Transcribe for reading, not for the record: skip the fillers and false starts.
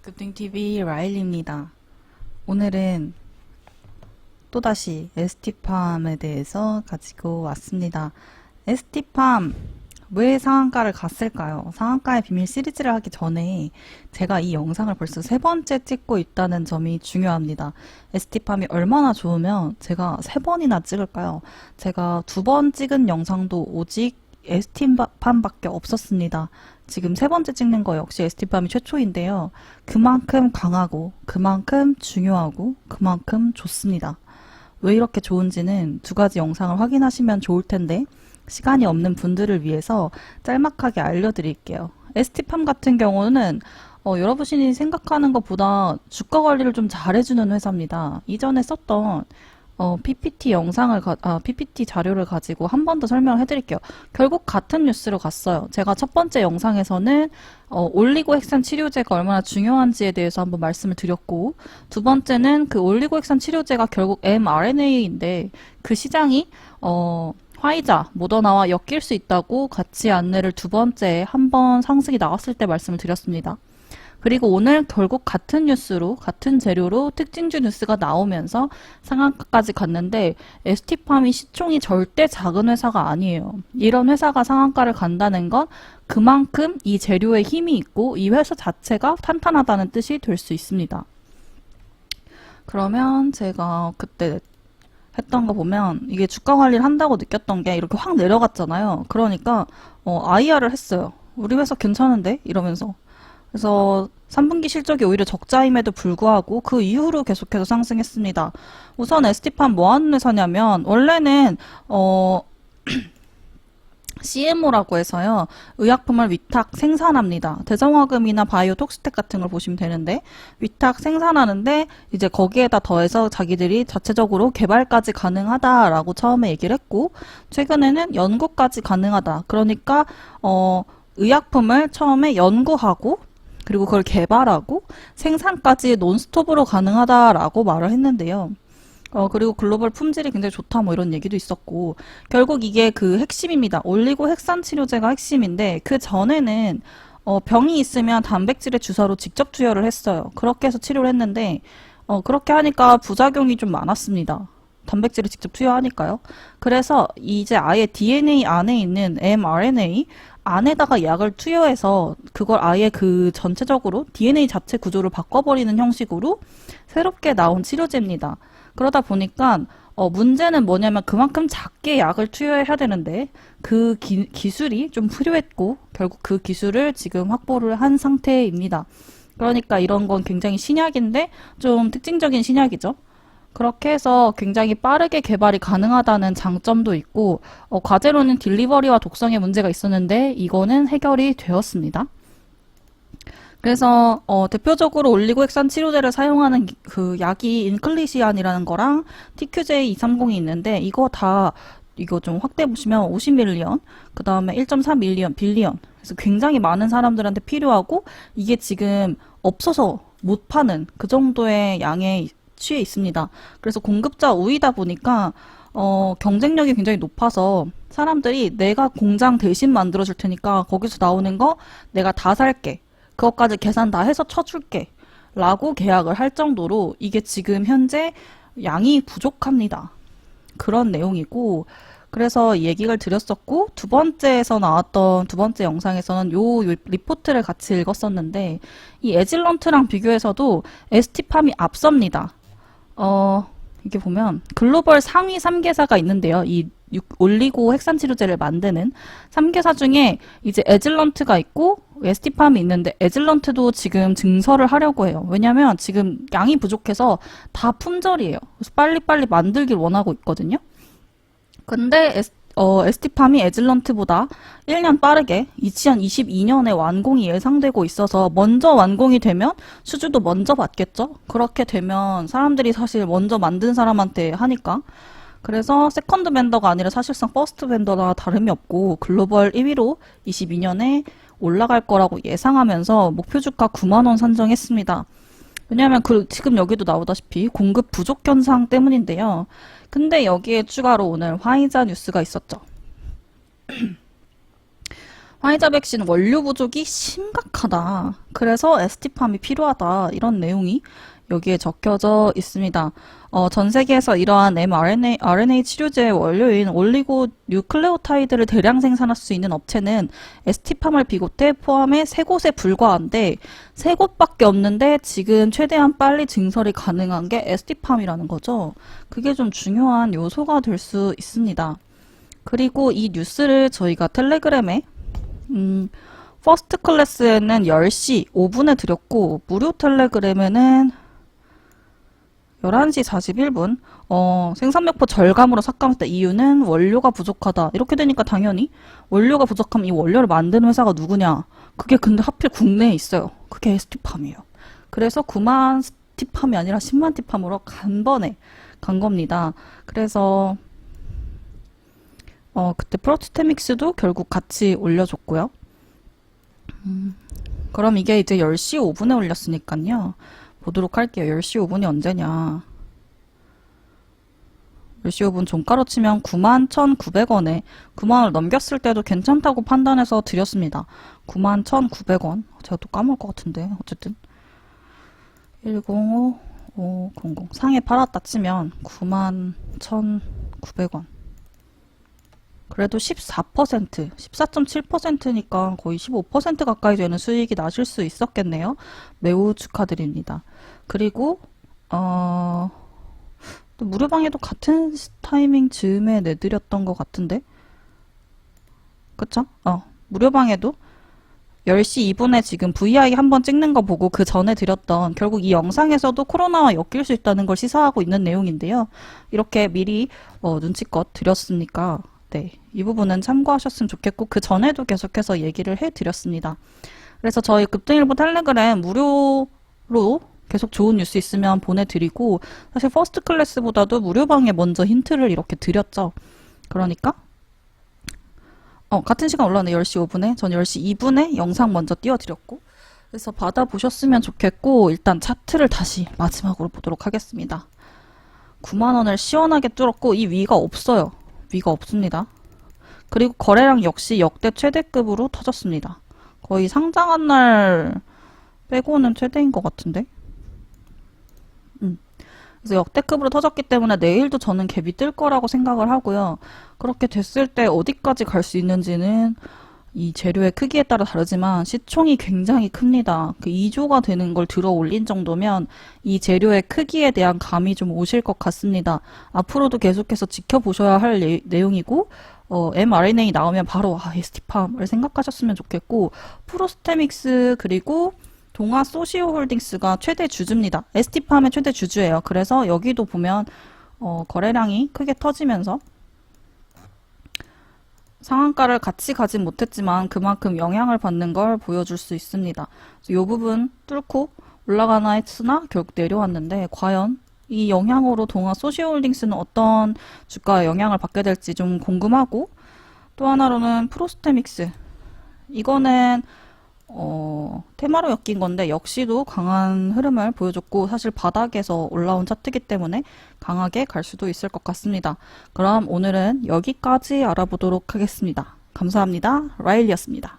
급등TV 라일리입니다. 오늘은 또다시 ST팜에 대해서 가지고 왔습니다. ST팜 왜 상한가를 갔을까요? 상한가의 비밀 시리즈를 하기 전에 제가 이 영상을 벌써 세 번째 찍고 있다는 점이 중요합니다. ST팜이 얼마나 좋으면 제가 세 번이나 찍을까요? 제가 두 번 찍은 영상도 오직 ST팜밖에 없었습니다. 지금 세 번째 찍는 거 역시 ST팜이 최초인데요. 그만큼 강하고 그만큼 중요하고 그만큼 좋습니다. 왜 이렇게 좋은지는 두 가지 영상을 확인하시면 좋을 텐데 시간이 없는 분들을 위해서 짤막하게 알려드릴게요. ST팜 같은 경우는 여러분이 생각하는 것보다 주가 관리를 좀 잘해주는 회사입니다. 이전에 썼던 PPT 자료를 가지고 한 번 더 설명을 해드릴게요. 결국 같은 뉴스로 갔어요. 제가 첫 번째 영상에서는 올리고핵산 치료제가 얼마나 중요한지에 대해서 한번 말씀을 드렸고, 두 번째는 그 올리고핵산 치료제가 결국 mRNA인데 그 시장이 화이자, 모더나와 엮일 수 있다고 같이 안내를 두 번째 한 번 상승이 나왔을 때 말씀을 드렸습니다. 그리고 오늘 결국 같은 뉴스로, 같은 재료로 특징주 뉴스가 나오면서 상한가까지 갔는데 ST팜이 시총이 절대 작은 회사가 아니에요. 이런 회사가 상한가를 간다는 건 그만큼 이 재료에 힘이 있고 이 회사 자체가 탄탄하다는 뜻이 될 수 있습니다. 그러면 제가 그때 했던 거 보면 이게 주가 관리를 한다고 느꼈던 게 이렇게 확 내려갔잖아요. 그러니까 IR을 했어요. 우리 회사 괜찮은데? 이러면서. 그래서 3분기 실적이 오히려 적자임에도 불구하고 그 이후로 계속해서 상승했습니다. 우선 ST팜 뭐 하는 회사냐면 원래는 CMO라고 해서요. 의약품을 위탁 생산합니다. 대성화금이나 바이오톡스텍 같은 걸 보시면 되는데 위탁 생산하는데 이제 거기에다 더해서 자기들이 자체적으로 개발까지 가능하다라고 처음에 얘기를 했고 최근에는 연구까지 가능하다. 그러니까 의약품을 처음에 연구하고 그리고 그걸 개발하고 생산까지 논스톱으로 가능하다라고 말을 했는데요. 그리고 글로벌 품질이 굉장히 좋다 뭐 이런 얘기도 있었고 결국 이게 그 핵심입니다. 올리고 핵산 치료제가 핵심인데 그 전에는 병이 있으면 단백질의 주사로 직접 투여를 했어요. 그렇게 해서 치료를 했는데 그렇게 하니까 부작용이 좀 많았습니다. 단백질을 직접 투여하니까요. 그래서 이제 아예 DNA 안에 있는 mRNA 안에다가 약을 투여해서 그걸 아예 그 전체적으로 DNA 자체 구조를 바꿔버리는 형식으로 새롭게 나온 치료제입니다. 그러다 보니까 문제는 뭐냐면 그만큼 작게 약을 투여해야 되는데 그 기술이 좀 필요했고 결국 그 기술을 지금 확보를 한 상태입니다. 그러니까 이런 건 굉장히 신약인데 좀 특징적인 신약이죠. 그렇게 해서 굉장히 빠르게 개발이 가능하다는 장점도 있고 과제로는 딜리버리와 독성에 문제가 있었는데 이거는 해결이 되었습니다. 그래서 대표적으로 올리고핵산 치료제를 사용하는 그 약이 인클리시안이라는 거랑 TQJ230이 있는데 이거 좀 확대해 보시면 50밀리언, 그 다음에 1.4밀리언, 빌리언. 그래서 굉장히 많은 사람들한테 필요하고 이게 지금 없어서 못 파는 그 정도의 양에 취해 있습니다. 그래서 공급자 우위다 보니까 경쟁력이 굉장히 높아서 사람들이 내가 공장 대신 만들어줄 테니까 거기서 나오는 거 내가 다 살게. 그것까지 계산 다 해서 쳐줄게. 라고 계약을 할 정도로 이게 지금 현재 양이 부족합니다. 그런 내용이고 그래서 얘기를 드렸었고 두 번째에서 나왔던 두 번째 영상에서는 요 리포트를 같이 읽었었는데 이 에질런트랑 비교해서도 ST팜이 앞섭니다. 이게 보면 글로벌 상위 3개사가 있는데요. 이 올리고 핵산 치료제를 만드는 3개사 중에 이제 에질런트가 있고 ST팜이 있는데 에질런트도 지금 증설을 하려고 해요. 왜냐면 지금 양이 부족해서 다 품절이에요. 그래서 빨리빨리 만들길 원하고 있거든요. 근데 ST팜이 에질런트보다 1년 빠르게 2022년에 완공이 예상되고 있어서 먼저 완공이 되면 수주도 먼저 받겠죠? 그렇게 되면 사람들이 사실 먼저 만든 사람한테 하니까 그래서 세컨드 벤더가 아니라 사실상 퍼스트 벤더나 다름이 없고 글로벌 1위로 22년에 올라갈 거라고 예상하면서 목표 주가 9만원 산정했습니다. 왜냐하면 지금 여기도 나오다시피 공급 부족 현상 때문인데요. 근데 여기에 추가로 오늘 화이자 뉴스가 있었죠. 화이자 백신 원료 부족이 심각하다. 그래서 ST팜이 필요하다. 이런 내용이 여기에 적혀져 있습니다. 전 세계에서 이러한 mRNA 치료제의 원료인 올리고 뉴클레오타이드를 대량 생산할 수 있는 업체는 ST팜을 비롯해 포함해 3곳에 불과한데 3곳밖에 없는데 지금 최대한 빨리 증설이 가능한 게 ST팜이라는 거죠. 그게 좀 중요한 요소가 될 수 있습니다. 그리고 이 뉴스를 저희가 텔레그램에 퍼스트 클래스에는 10시 5분에 드렸고 무료 텔레그램에는 11시 41분 생산명표 절감으로 삭감했다. 이유는 원료가 부족하다. 이렇게 되니까 당연히 원료가 부족하면 이 원료를 만드는 회사가 누구냐. 그게 근데 하필 국내에 있어요. 그게 ST팜이에요. 그래서 9만 스티팜이 아니라 10만 티팜으로 간번에 간 겁니다. 그래서 그때 프로스테믹스도 결국 같이 올려줬고요. 그럼 이게 이제 10시 5분에 올렸으니까요. 보도록 할게요. 10시 5분이 언제냐. 10시 5분 종가로 치면 91,900원에 9만원을 넘겼을 때도 괜찮다고 판단해서 드렸습니다. 91,900원. 제가 또 까먹을 것 같은데. 어쨌든 105500 상에 팔았다 치면 91,900원. 그래도 14%, 14.7%니까 거의 15% 가까이 되는 수익이 나실 수 있었겠네요. 매우 축하드립니다. 그리고 또 무료방에도 같은 타이밍 즈음에 내드렸던 것 같은데, 그쵸? 무료방에도 10시 2분에 지금 VI 한번 찍는 거 보고 그 전에 드렸던, 결국 이 영상에서도 코로나와 엮일 수 있다는 걸 시사하고 있는 내용인데요. 이렇게 미리 눈치껏 드렸으니까 네, 이 부분은 참고하셨으면 좋겠고 그 전에도 계속해서 얘기를 해드렸습니다. 그래서 저희 급등일보 텔레그램 무료로 계속 좋은 뉴스 있으면 보내드리고 사실 퍼스트 클래스보다도 무료방에 먼저 힌트를 이렇게 드렸죠. 그러니까 같은 시간 올라왔네. 10시 5분에 전 10시 2분에 영상 먼저 띄워드렸고 그래서 받아보셨으면 좋겠고 일단 차트를 다시 마지막으로 보도록 하겠습니다. 9만원을 시원하게 뚫었고 이 위가 없어요. 위가 없습니다. 그리고 거래량 역시 역대 최대급으로 터졌습니다. 거의 상장한 날 빼고는 최대인 것 같은데. 그래서 역대급으로 터졌기 때문에 내일도 저는 갭이 뜰 거라고 생각을 하고요. 그렇게 됐을 때 어디까지 갈 수 있는지는 이 재료의 크기에 따라 다르지만 시총이 굉장히 큽니다. 그 2조가 되는 걸 들어 올린 정도면 이 재료의 크기에 대한 감이 좀 오실 것 같습니다. 앞으로도 계속해서 지켜보셔야 할 내용이고 mRNA 나오면 바로 ST팜을 생각하셨으면 좋겠고 프로스테믹스 그리고 동아 소시오홀딩스가 최대 주주입니다. ST팜의 최대 주주예요. 그래서 여기도 보면 거래량이 크게 터지면서 상한가를 같이 가진 못했지만 그만큼 영향을 받는 걸 보여줄 수 있습니다. 이 부분 뚫고 올라가나 했으나 결국 내려왔는데 과연 이 영향으로 동아 소시오홀딩스는 어떤 주가에 영향을 받게 될지 좀 궁금하고 또 하나로는 프로스테믹스 이거는 테마로 엮인 건데 역시도 강한 흐름을 보여줬고 사실 바닥에서 올라온 차트이기 때문에 강하게 갈 수도 있을 것 같습니다. 그럼 오늘은 여기까지 알아보도록 하겠습니다. 감사합니다. 라일리였습니다.